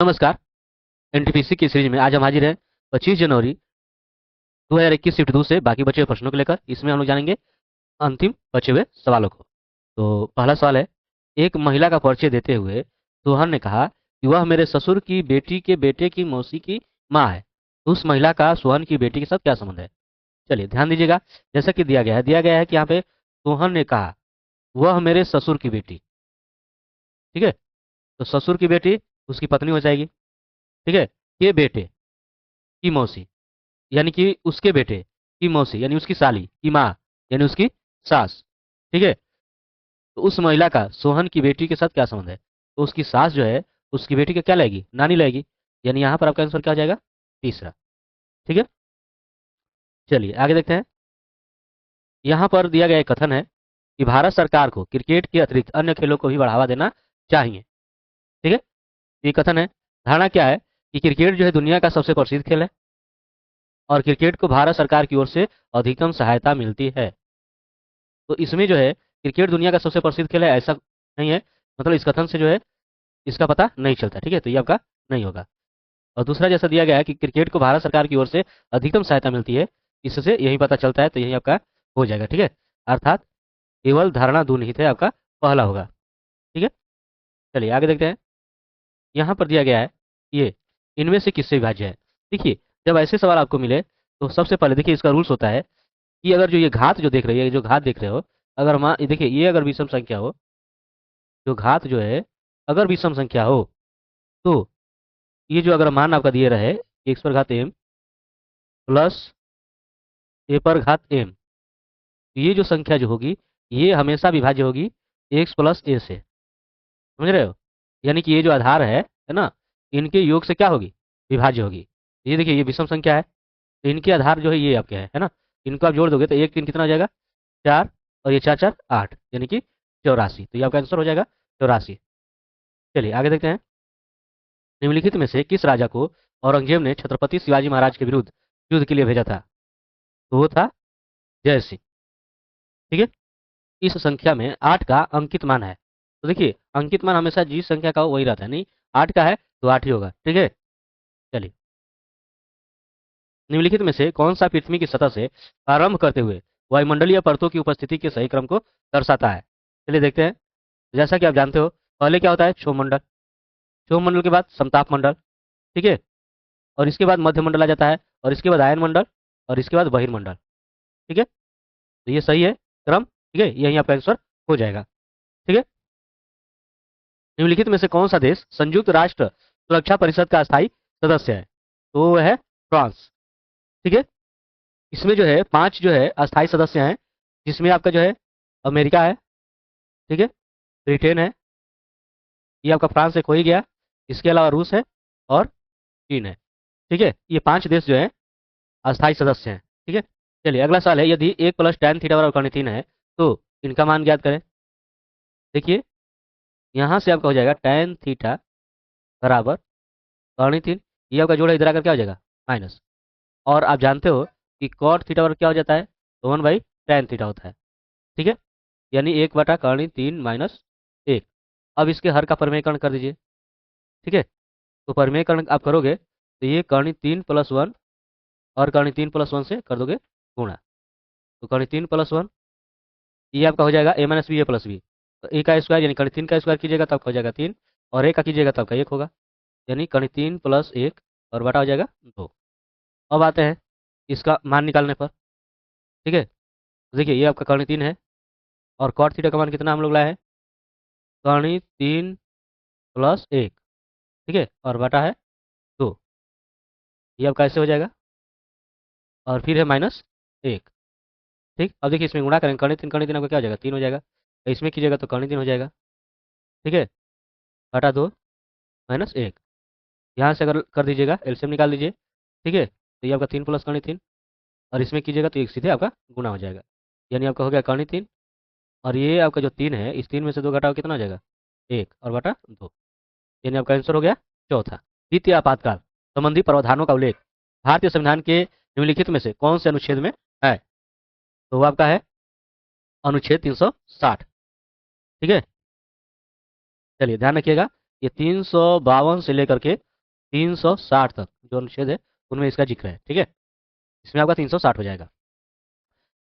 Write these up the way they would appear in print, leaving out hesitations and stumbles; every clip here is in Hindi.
नमस्कार। एनटीपीसी की सीरीज में आज हम हाजिर हैं 25 जनवरी 2021 शिफ्ट 2 से बाकी बचे हुए प्रश्नों को लेकर। इसमें हम लोग जानेंगे अंतिम बचे हुए सवालों को। तो पहला सवाल है, एक महिला का परिचय देते हुए सोहन ने कहा कि वह मेरे ससुर की बेटी के बेटे की मौसी की माँ है। तो उस महिला का सोहन की बेटी के साथ क्या संबंध है? चलिए ध्यान दीजिएगा। जैसा कि दिया गया है कि यहाँ पे सोहन ने कहा वह मेरे ससुर की बेटी। ठीक है, तो ससुर की बेटी उसकी पत्नी हो जाएगी। ठीक है, ये बेटे की मौसी यानी कि उसके बेटे की मौसी यानी उसकी साली की माँ यानी उसकी सास। ठीक है, तो उस महिला का सोहन की बेटी के साथ क्या संबंध है? तो उसकी सास जो है उसकी बेटी का क्या लगेगी? नानी लगेगी। यानी यहाँ पर आपका आंसर क्या हो जाएगा? तीसरा। ठीक है, चलिए आगे देखते हैं। यहाँ पर दिया गया एक कथन है कि भारत सरकार को क्रिकेट के अतिरिक्त अन्य खेलों को भी बढ़ावा देना चाहिए। ठीक है, ये कथन है। धारणा क्या है कि क्रिकेट जो है दुनिया का सबसे प्रसिद्ध खेल है और क्रिकेट को भारत सरकार की ओर से अधिकतम सहायता मिलती है। तो इसमें जो है क्रिकेट दुनिया का सबसे प्रसिद्ध खेल है ऐसा नहीं है, मतलब इस कथन से जो है इसका पता नहीं चलता। ठीक है, तो ये आपका नहीं होगा। और दूसरा जैसा दिया गया है कि क्रिकेट को भारत सरकार की ओर से अधिकतम सहायता मिलती है, इससे यही पता चलता है, तो यही आपका हो जाएगा। ठीक है, अर्थात केवल धारणा दो निहित है, आपका पहला होगा। ठीक है, चलिए आगे देखते हैं। यहाँ पर दिया गया है ये इनमें से किससे विभाज्य है? देखिए, जब ऐसे सवाल आपको मिले तो सबसे पहले देखिए इसका रूल्स होता है कि अगर जो ये घात जो देख रही है, जो घात देख रहे हो, अगर मान देखिए ये अगर विषम संख्या हो, जो घात जो है अगर विषम संख्या हो, तो ये जो अगर मान आपका दिए रहे एक्स पर घात एम प्लस ए पर घात एम, ये जो संख्या जो होगी ये हमेशा विभाज्य होगी एक्स प्लस ए से। समझ रहे हो? यानी कि ये जो आधार है ना, इनके योग से क्या होगी? विभाज्य होगी। ये देखिए ये विषम संख्या है, तो इनके आधार जो है ये आपके है ना, इनको आप जोड़ दोगे तो एक तीन कितना हो जाएगा? चार, और ये चार चार आठ, यानी कि 84। तो ये आपका आंसर हो जाएगा 84। चलिए आगे देखते हैं। निम्नलिखित में से किस राजा को औरंगजेब ने छत्रपति शिवाजी महाराज के विरुद्ध युद्ध के लिए भेजा था? तो वो था जय सिंह। ठीक है, इस संख्या में 8 का अंकित मान है। तो देखिए अंकित मान हमेशा जिस संख्या का हो वही रहता है, नहीं 8 का है तो 8 ही होगा। ठीक है, चलिए निम्नलिखित में से कौन सा पृथ्वी की सतह से प्रारंभ करते हुए वायुमंडलीय परतों की उपस्थिति के सही क्रम को दर्शाता है? चलिए देखते हैं। जैसा कि आप जानते हो पहले क्या होता है? क्षोभमंडल। क्षोभमंडल के बाद समताप मंडल। ठीक है, और इसके बाद मध्य मंडल आ जाता है, और इसके बाद आयन मंडल, और इसके बाद बहिर्मंडल। ठीक है, तो ये सही है क्रम। ठीक है, यही आपका आंसर हो जाएगा। ठीक है, निम्नलिखित में से कौन सा देश संयुक्त राष्ट्र सुरक्षा परिषद का स्थायी सदस्य है? तो वो है फ्रांस। ठीक है, इसमें जो है 5 जो है अस्थायी सदस्य हैं, जिसमें आपका जो है अमेरिका है। ठीक है, ब्रिटेन है, ये आपका फ्रांस एक हो ही गया, इसके अलावा रूस है और चीन है। ठीक है, ये 5 देश जो है अस्थायी सदस्य हैं। ठीक है, चलिए अगला सवाल है, यदि 1 प्लस tan थीटा बराबर कर्ण 3 है तो इनका मान ज्ञात करें। देखिए यहाँ से आपका हो जाएगा tan थीटा बराबर कर्ण 3, ये आपका जोड़ा इधर आकर क्या हो जाएगा? माइनस। और आप जानते हो कि cot थीटा बराबर क्या हो जाता है? तो 1/tan थीटा होता है। ठीक है, यानी 1/कर्ण 3 माइनस 1। अब इसके हर का परिमेयकरण कर दीजिए। ठीक है, तो परिमेयकरण आप करोगे तो ये कर्ण 3 + 1 और कर्ण 3 + 1 से कर दोगे गुणा, तो कर्ण 3 + 1 ये आपका हो जाएगा a - b a + b। तो ए का स्क्वायर यानी कर्ण 3 का स्क्वायर कीजिएगा तब हो जाएगा 3, और ए का कीजिएगा तब का 1 होगा, यानी कर्ण 3 + 1 और बटा हो जाएगा 2। अब आते हैं इसका मान निकालने पर। ठीक है, तो देखिए ये आपका कर्ण 3 है, और कॉट थीटा का मान कितना हम लोग लाए हैं? कर्ण 3 + 1। ठीक है, और बटा है 2, ये आपका ऐसे हो जाएगा, और फिर है -1। ठीक, अब देखिए इसमें गुणा करेंगे, कर्ण 3 आपका क्या हो जाएगा? 3 हो जाएगा, तो इसमें कीजिएगा तो कर्ण 3 हो जाएगा। ठीक है, बटा 2 -1, यहाँ से अगर कर दीजिएगा एलसीएम निकाल दीजिए। ठीक है, तो ये आपका 3 + कर्ण 3, और इसमें कीजिएगा तो एक सीधे आपका गुना हो जाएगा, यानी आपका हो गया कर्ण 3, और ये आपका जो 3 है इस 3 में से 2 घटाओ कितना हो जाएगा? 1 और बटा 2, यानी आपका आंसर हो गया चौथा। द्वितीय आपातकाल संबंधी प्रावधानों का उल्लेख भारतीय संविधान के निम्नलिखित में से कौन से अनुच्छेद में है? तो वो आपका है अनुच्छेद 360। ठीक है, चलिए ध्यान रखिएगा, ये 352 से लेकर के 360 तक जो अनुच्छेद है उनमें इसका जिक्र है। ठीक है, इसमें आपका 360 हो जाएगा।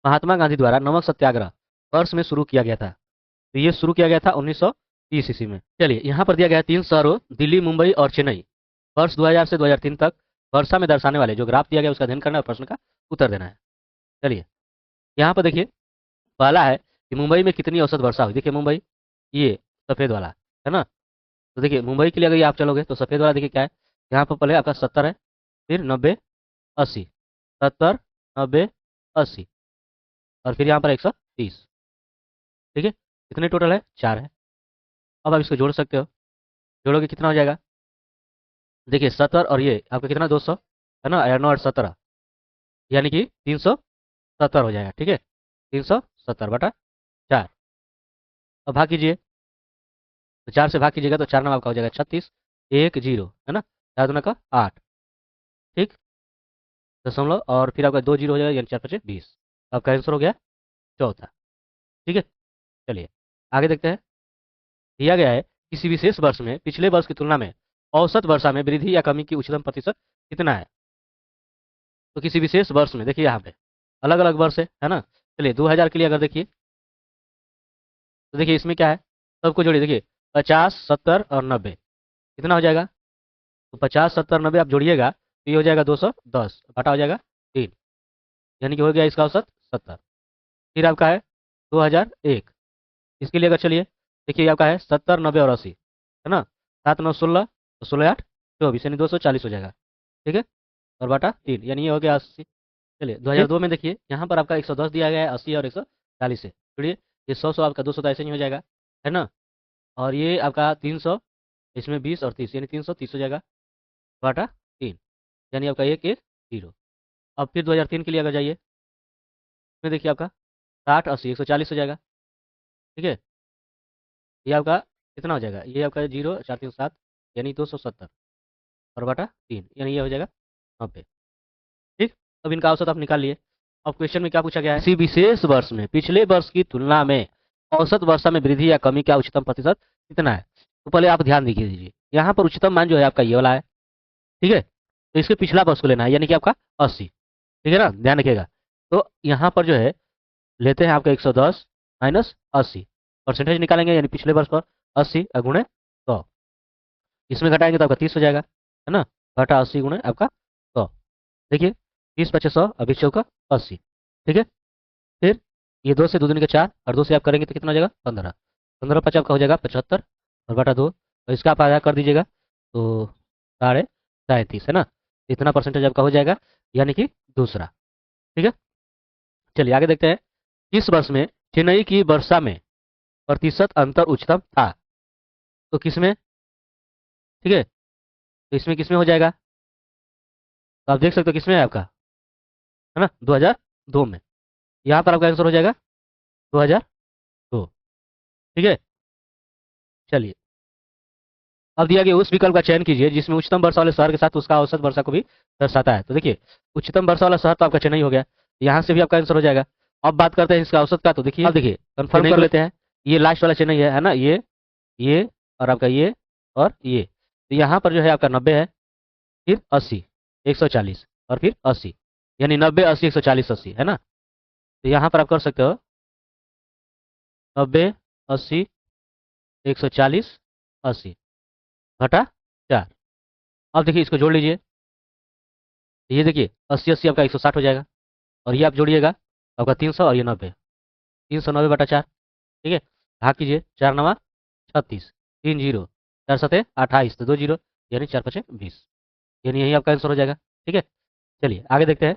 महात्मा गांधी द्वारा नमक सत्याग्रह वर्ष में शुरू किया गया था, तो ये शुरू किया गया था 1930 ईस्वी में। चलिए यहाँ पर दिया गया है 3 शहरों दिल्ली, मुंबई और चेन्नई, वर्ष 2000 से 2003 तक वर्षा में दर्शाने वाले जो ग्राफ दिया गया उसका अध्ययन करना है और प्रश्न का उत्तर देना है। चलिए यहाँ पर देखिए, पहला है कि मुंबई में कितनी औसत वर्षा हुई। देखिए मुंबई, ये सफेद वाला है ना, तो देखिए मुंबई के लिए अगर ये आप चलोगे तो सफेद वाला देखिए क्या है, यहाँ पर पहले आपका 70 है, फिर 90, 80, 70, 90, 80 और फिर यहाँ पर 130। ठीक है, कितने टोटल है, 4 है। अब आप इसको जोड़ सकते हो, जोड़ोगे कितना हो जाएगा, देखिए 70 और ये आपका कितना 200 है ना, 9 और 17 यानी कि 370 हो जाएगा। ठीक है, 370/4। अब भाग कीजिए, तो 4 से भाग कीजिएगा तो 4 9 आपका हो जाएगा 36, 1 0 है ना, 4 दूना का 8। ठीक, दशमलव और फिर आपका 2 0 हो जाएगा यानी 4 5 20। आपका आंसर हो गया चौथा। ठीक है, चलिए आगे देखते हैं। दिया गया है किसी विशेष वर्ष में पिछले वर्ष की तुलना में औसत वर्षा में वृद्धि या कमी की उच्चतम प्रतिशत कितना है। तो किसी विशेष वर्ष में देखिए यहाँ पे अलग अलग वर्ष है ना। चलिए 2000 के लिए अगर देखिए, तो देखिए इसमें क्या है, सबको जोड़िए, देखिए 50, 70 और 90 कितना हो जाएगा, तो 50, 70, 90 आप जोड़िएगा तो ये हो जाएगा 210 बटा हो जाएगा 3, यानी कि हो गया इसका औसत 70। फिर आपका है 2001, इसके लिए अगर चलिए देखिए आपका है 70, 90 और 80 है ना, 7 9 16 तो 16 8 24 यानी 240 हो जाएगा। ठीक है, और बटा 3 यानी ये हो गया 80। चलिए 2002 में देखिए यहाँ पर आपका 110 दिया गया है, 80 और 140 से जुड़िए, ये 100 आपका 200 तो ऐसे नहीं हो जाएगा है ना, और ये आपका 300, इसमें 20 और 30 यानी 330 हो जाएगा बटा 3, यानी आपका 1 1 0। अब फिर 2003 के लिए अगर जाइए, इसमें देखिए आपका 60 80 140 हो जाएगा। ठीक है, ये आपका कितना हो जाएगा, ये आपका 0 4 3 7 यानी 270 और बटा 3 यानी ये हो जाएगा 90। ठीक, अब इनका औसत आप निकाल लिए। अब क्वेश्चन में क्या पूछा गया है, किसी विशेष वर्ष में पिछले वर्ष की तुलना में औसत वर्षा में वृद्धि या कमी का उच्चतम प्रतिशत कितना है। तो पहले आप ध्यान दीजिए, यहाँ पर उच्चतम मान जो है आपका ये वाला है। ठीक है, तो इसके पिछला वर्ष को लेना है यानी कि आपका 80। ठीक है ना, ध्यान रखिएगा। तो यहाँ पर जो है लेते हैं आपका 110 माइनस 80, परसेंटेज निकालेंगे यानी पिछले वर्ष पर 80 गुणे 100, इसमें घटाएंगे तो आपका 30 हो जाएगा है ना, घटा 80 गुणे आपका 100। देखिए 30 5 100 अभी चौका 80। ठीक है, फिर ये 2 से 2 दूनी के 4 और 2 से आप करेंगे तो कितना हो जाएगा 15, 15 5 आपका हो जाएगा 75 और बटा 2, और इसका आप आधा कर दीजिएगा तो 37.5 है ना, इतना परसेंटेज आपका हो जाएगा यानी कि दूसरा। ठीक है, चलिए आगे देखते हैं। इस वर्ष में चेन्नई की वर्षा में प्रतिशत अंतर उच्चतम था, तो किसमें। ठीक है, तो इसमें किसमें हो जाएगा, तो आप देख सकते हो किसमें है आपका, है ना 2002 में, यहाँ पर आपका आंसर हो जाएगा 2002। ठीक है, चलिए अब दिया गया उस विकल्प का चयन कीजिए जिसमें उच्चतम वर्षा वाले शहर के साथ उसका औसत वर्षा को भी दर्शाता है। तो देखिए उच्चतम वर्षा वाला शहर तो आपका चेन्नई हो गया, यहाँ से भी आपका आंसर हो जाएगा। अब बात करते हैं इसका औसत का, तो देखिए अब देखिए कंफर्म कर लेते हैं, ये लास्ट वाला चेन्नई है ना, ये और आपका ये और ये, तो यहाँ पर जो है आपका 90 है, फिर 80 140 और फिर 80 यानी 90 80 140 80 है ना, तो यहाँ पर आप कर सकते हो 90 80 140 80 घटा 4। अब देखिए इसको जोड़ लीजिए, ये देखिए 80 80 आपका 160 हो जाएगा, और ये आप जोड़िएगा आपका 300 और ये 90, 390/4। ठीक है, भाग कीजिए, 4 9 36, 3 0 4 7 28 तो 2 0 यानी 4 5 20, यानी यही आपका आंसर हो जाएगा। ठीक है, चलिए आगे देखते हैं।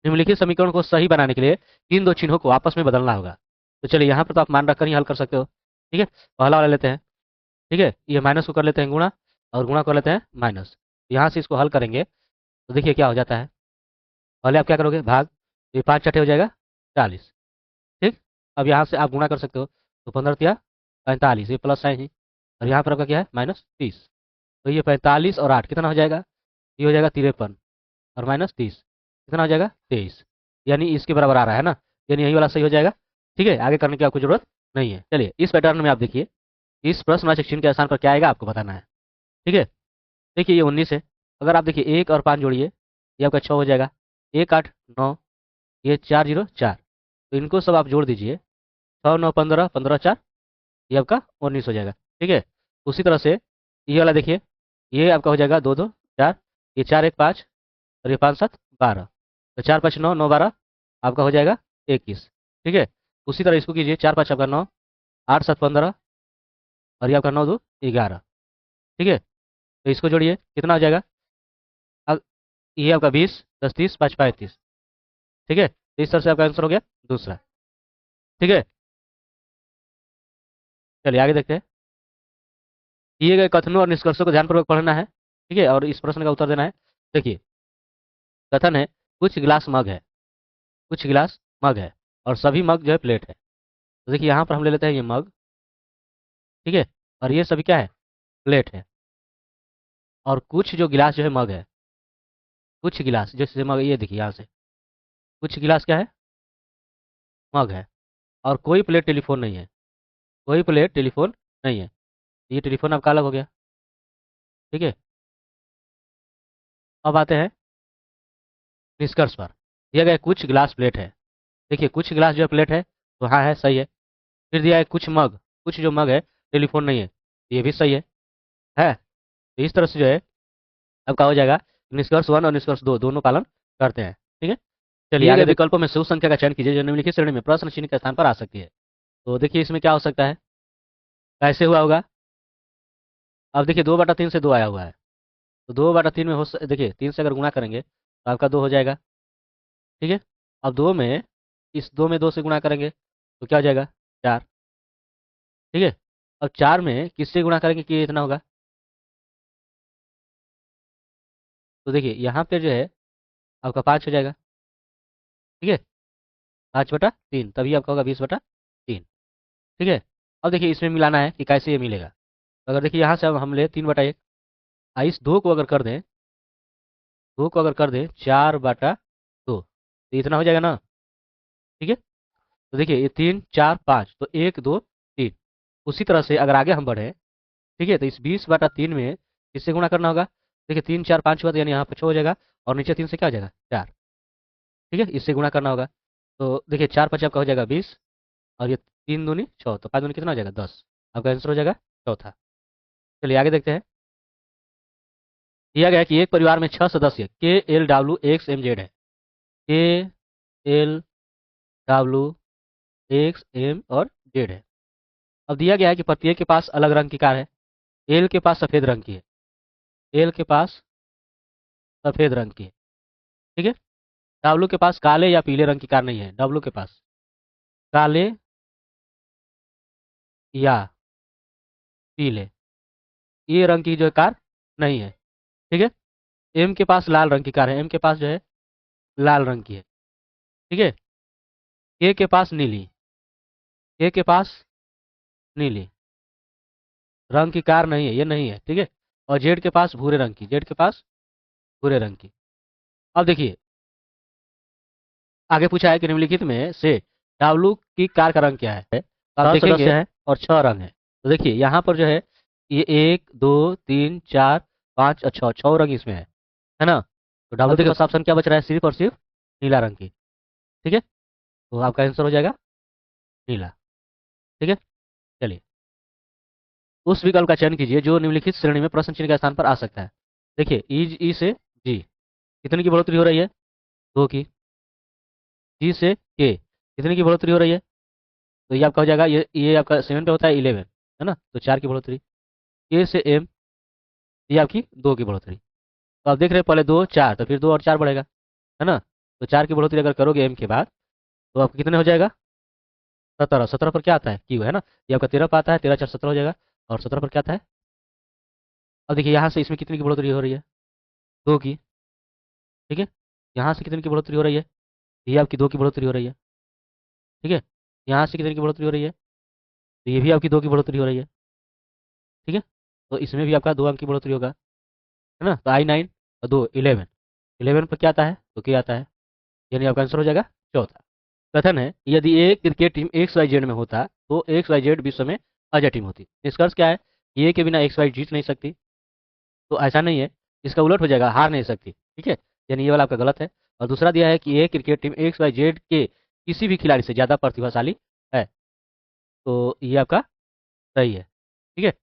निम्नलिखित समीकरण को सही बनाने के लिए इन दो चिन्हों को आपस में बदलना होगा। तो चलिए यहाँ पर तो आप मान रखकर ही हल कर सकते हो। ठीक है, पहला वाला लेते हैं। ठीक है, ये माइनस को कर लेते हैं गुणा और गुणा कर लेते हैं माइनस, यहाँ से इसको हल करेंगे तो देखिए क्या हो जाता है। पहले आप क्या करोगे, भाग, तो ये 5 छठे हो जाएगा 40। ठीक, अब यहाँ से आप गुणा कर सकते हो, तो 15 तिया 45, ये प्लस साइन है, और यहाँ पर आपका क्या है -30, तो ये 45 और 8 कितना हो जाएगा, ये हो जाएगा 53 और -30 कितना हो जाएगा 23, यानी इसके बराबर आ रहा है ना, यानी यही वाला सही हो जाएगा। ठीक है, आगे करने की आपको जरूरत नहीं है। चलिए इस पैटर्न में आप देखिए, इस प्रश्नवाचक चिन्ह के स्थान पर क्या आएगा आपको बताना है। ठीक है, देखिए ये 19 है। अगर आप देखिए 1 और 5 जोड़िए, ये आपका 6 हो जाएगा। 1 8 9, ये 4 0 4, तो इनको सब आप जोड़ दीजिए। 6 9 15, 15 4, ये आपका 19 हो जाएगा। ठीक है। उसी तरह से ये वाला देखिए, ये आपका हो जाएगा 2 2 4, ये 4 1 5, और ये 5 7 12, तो 4 5 9 9 12 आपका हो जाएगा 21। ठीक है। उसी तरह इसको कीजिए, 4 5 आपका 9, 8 7 15, और ये आपका 9 2 11। ठीक है। तो इसको जोड़िए, कितना हो जाएगा? अब ये आपका 20 10 30 5 35। ठीक है। तो इस तरह से आपका आंसर हो गया दूसरा। ठीक है। चलिए आगे देखते हैं। दिए गए कथनों और निष्कर्षों को ध्यानपूर्वक पढ़ना है। ठीक है, और इस प्रश्न का उत्तर देना है। देखिए, कथन है कुछ गिलास मग है, कुछ गिलास मग है, और सभी मग जो है प्लेट है। तो देखिए यहाँ पर हम ले लेते हैं ये मग। ठीक है। और ये सभी क्या है? प्लेट है। और कुछ जो गिलास जो है मग है, कुछ गिलास जैसे मग, ये देखिए यहाँ से कुछ गिलास क्या है? मग है। और कोई प्लेट टेलीफोन नहीं है, कोई प्लेट टेलीफोन नहीं है। ये टेलीफोन आपका अलग हो गया। ठीक है। अब आते हैं निष्कर्ष पर। दिया गया कुछ गिलास प्लेट है। देखिए कुछ गिलास जो है प्लेट है, तो हाँ है, सही है। फिर दिया है कुछ मग, कुछ जो मग है टेलीफोन नहीं है, ये भी सही है। तो इस तरह से जो है आपका हो जाएगा निष्कर्ष 1 और निष्कर्ष 2 दोनों पालन करते हैं। ठीक है। चलिए दिए गए विकल्पों में से उस संख्या का चयन कीजिए जो निम्नलिखित श्रेणी में प्रश्न चिन्ह के स्थान पर आ सकती है। तो देखिए इसमें क्या हो सकता है, कैसे हुआ होगा? अब देखिए 2/3 से 2 आया हुआ है, तो 2/3 में देखिए 3 से अगर गुणा करेंगे तो आपका 2 हो जाएगा। ठीक है। अब 2 में, इस 2 में 2 से गुणा करेंगे तो क्या हो जाएगा? 4। ठीक है। अब 4 में किससे गुणा करेंगे कि ये इतना होगा? तो देखिए यहाँ पे जो है आपका 5 हो जाएगा। ठीक है। 5/3, तभी आपका होगा 20/3। ठीक है। अब देखिए इसमें मिलाना है कि कैसे ये मिलेगा। तो अगर देखिए यहाँ से अब हम ले 3/1, इस 2 को अगर कर दें, 2 को अगर कर दें 4/2, तो इतना हो जाएगा ना। ठीक है। तो देखिए ये 3 4 5, तो 1 2 3। उसी तरह से अगर आगे हम बढ़े, ठीक है, तो इस 20/3 में किससे गुणा करना होगा? देखिए 3 4 5 हुआ, तो यानी यहाँ पे 6 हो जाएगा, और नीचे 3 से क्या हो जाएगा? 4। ठीक है, इससे गुणा करना होगा। तो देखिए 4 5 आपका हो जाएगा 20, और ये 3 दूनी 6, तो 5 दूनी कितना हो जाएगा? 10। आपका आंसर हो जाएगा चौथा। चलिए आगे देखते हैं। दिया गया है कि एक परिवार में 6 सदस्य KLWXMZ है। KLWXM और जेड है। अब दिया गया है कि प्रत्येक के पास अलग रंग की कार है। एल के पास सफेद रंग की है, एल के पास सफेद रंग की है। ठीक है। डब्लू के पास काले या पीले रंग की कार नहीं है। डब्लू के पास काले या पीले, ये रंग की जो है कार नहीं है। ठीक है। एम के पास लाल रंग की कार है, एम के पास जो है लाल रंग की है। ठीक है। के पास नीली, के पास नीली रंग की कार नहीं है, ये नहीं है। ठीक है। और जेड के पास भूरे रंग की, जेड के पास भूरे रंग की। अब देखिए आगे पूछा है कि निम्नलिखित में से डाब्लू की कार का रंग क्या है? तो आप देखेंगे है और 6 रंग है। तो देखिए यहाँ पर जो है ये 1 2 3 4 5 और 6, 6 रंग इसमें है ना। तो डाब्लू के पास ऑप्शन क्या बच रहा है? सिर्फ और सिर्फ नीला रंग की। ठीक है। तो आपका आंसर हो जाएगा नीला। ठीक है। चलिए उस विकल्प का चयन कीजिए जो निम्नलिखित श्रेणी में प्रश्न चिन्ह के स्थान पर आ सकता है। देखिए ई से जी कितने की बढ़ोतरी हो रही है? 2 की। जी से के कितने की बढ़ोतरी हो रही है? तो ये आपका हो जाएगा, ये आपका 7 पे होता है 11, है ना, तो 4 की बढ़ोतरी। के से एम, ये आपकी 2 की बढ़ोतरी। तो आप देख रहे हैं पहले 2 4, तो फिर 2 और 4 बढ़ेगा, है ना। तो 4 की बढ़ोतरी अगर करोगे एम के बाद, तो आपको कितने हो जाएगा? 17। 17 पर क्या आता है? क्यू, है ना। ये आपका 13 पर आता है, 13 4 17 हो जाएगा। और 17 पर क्या आता है? अब देखिए यहाँ से इसमें कितनी की बढ़ोतरी हो रही है? 2 की। ठीक है। यहाँ से कितने की बढ़ोतरी हो रही है? ये आपकी 2 की बढ़ोतरी हो रही है। ठीक है। यहाँ से कितने की बढ़ोतरी हो रही है? तो ये भी आपकी 2 की बढ़ोतरी हो रही है। ठीक है। तो इसमें भी आपका 2 अंक की बढ़ोतरी होगा, है ना। तो I9 और 2 11, 11 पर क्या आता है? तो क्या आता है, यानी आपका आंसर हो जाएगा चौथा। कथन है यदि एक क्रिकेट टीम XYZ में होता तो XYZ विश्व में अजय टीम होती। निष्कर्ष क्या है? ये के बिना XY जीत नहीं सकती। तो ऐसा नहीं है, इसका उलट हो जाएगा, हार नहीं सकती। ठीक है, यानी ये वाला आपका गलत है। और दूसरा दिया है कि a cricket team X Y Z के किसी भी खिलाड़ी से ज़्यादा प्रतिभाशाली है, तो ये आपका सही है। ठीक है,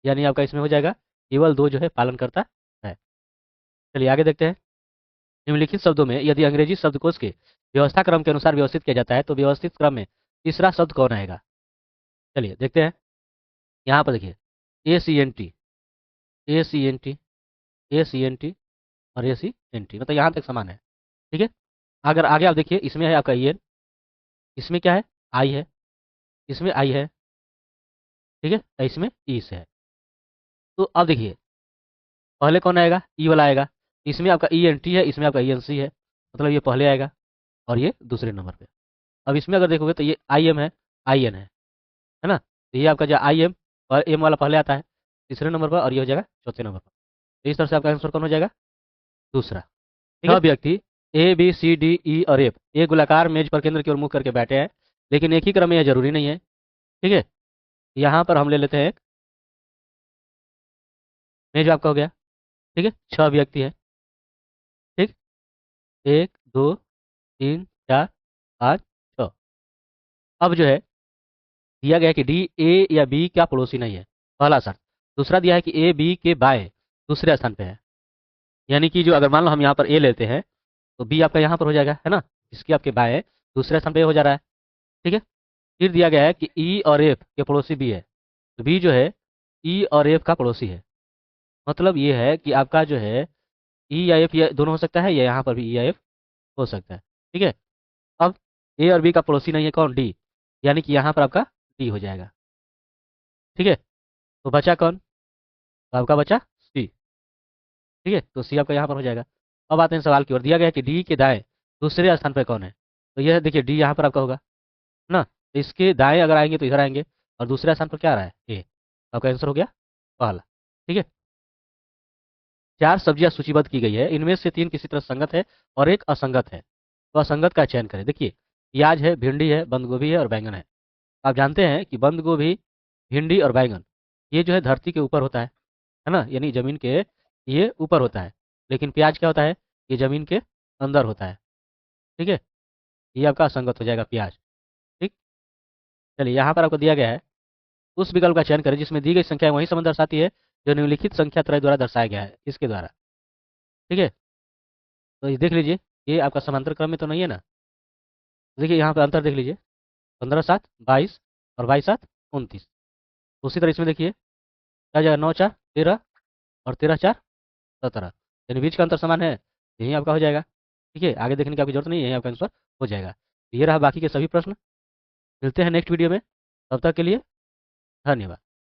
यानी आपका इसमें हो जाएगा केवल दो जो है पालन करता है। चलिए आगे देखते हैं। निम्नलिखित शब्दों में यदि अंग्रेजी शब्दकोश के व्यवस्था क्रम के अनुसार व्यवस्थित किया जाता है तो व्यवस्थित क्रम में तीसरा शब्द कौन आएगा? चलिए देखते हैं। यहाँ पर देखिए, ए सी एन टी, ए सी एन टी, ए सी एन टी और ए सी एन टी, मतलब यहाँ तक समान है। ठीक है, अगर आगे आप देखिए, इसमें है आपका ई एन, इसमें क्या है, आई है, इसमें आई है। ठीक है, इसमें ई से है। तो अब देखिए, पहले कौन आएगा, ई वाला आएगा। इसमें आपका ई एन टी है, इसमें आपका ई एन सी है, मतलब ये पहले आएगा और ये दूसरे नंबर पे। अब इसमें अगर देखोगे तो ये आई एम है, आई एन है ना? तो ये आपका जो आई एम और एम वाला पहले आता है तीसरे नंबर पर, और ये हो जाएगा चौथे नंबर पर। तो इस तरह से आपका आंसर कौन हो जाएगा, दूसरा। ठीक है, व्यक्ति A B C D E और एफ एक गोलाकार मेज पर केंद्र की ओर मुख करके बैठे हैं, लेकिन एक ही क्रम में यह जरूरी नहीं है। ठीक है, यहाँ पर हम ले लेते हैं एक मेज आपका हो गया। ठीक है, 6 व्यक्ति है। ठीक, 1 2 3 4 5 6। अब जो है दिया गया है कि डी ए या बी का पड़ोसी नहीं है, पहला शर्त। दूसरा दिया है कि ए बी के बाएं दूसरे स्थान पे है, यानी कि जो अगर मान लो हम यहाँ पर ए लेते हैं तो बी आपका यहाँ पर हो जाएगा, है ना? इसके आपके बाएं दूसरे स्थान पे हो जा रहा है। ठीक है, फिर दिया गया है कि ई और एफ के पड़ोसी बी है, तो बी जो है ई और एफ का पड़ोसी है। मतलब ये है कि आपका जो है ई या एफ या दोनों हो सकता है, या यहाँ पर भी ई या एफ हो सकता है। ठीक है, अब ए और बी का पड़ोसी नहीं है कौन, डी, यानी कि यहाँ पर आपका डी हो जाएगा। ठीक है, तो बचा कौन, तो आपका बचा सी। ठीक है, तो सी आपका यहाँ पर हो जाएगा। अब आते हैं सवाल की ओर। दिया गया है कि डी के दाएं दूसरे स्थान पर कौन है, तो यह देखिए डी यहाँ पर आपका होगा ना, तो इसके दाएं अगर आएंगे तो इधर आएंगे, और दूसरे स्थान पर क्या आ रहा है, ए। आपका आंसर हो गया पहला। ठीक है, 4 सब्जियां सूचीबद्ध की गई है, इनमें से 3 किसी तरह संगत है और एक असंगत है, तो असंगत का चयन करें। देखिए, प्याज है, भिंडी है, बंद गोभी है और बैंगन है। आप जानते हैं कि बंद गोभी, भिंडी और बैंगन ये जो है धरती के ऊपर होता है ना, यानी जमीन के ये ऊपर होता है। लेकिन प्याज क्या होता है, ये जमीन के अंदर होता है। ठीक है, ये आपका असंगत हो जाएगा प्याज। ठीक, चलिए यहाँ पर आपको दिया गया है, उस विकल्प का चयन करें जिसमें दी गई संख्या वही संबंध दर्शाती है जो निम्नलिखित संख्या त्रय द्वारा दर्शाया गया है, इसके द्वारा। ठीक है, तो ये देख लीजिए, ये आपका समांतर क्रम में तो नहीं है ना। देखिए यहाँ पर अंतर देख लीजिए, 15 7 22 और 22 7 29। उसी तरह इसमें देखिए क्या जाएगा, 9 4 13 और 13 4 17, यानी बीच का अंतर समान है, यही आपका हो जाएगा। ठीक है, आगे देखने की आपकी जरूरत नहीं है, यही आपका आंसर हो जाएगा। ये रहा बाकी के सभी प्रश्न। मिलते हैं नेक्स्ट वीडियो में, तब तक के लिए धन्यवाद।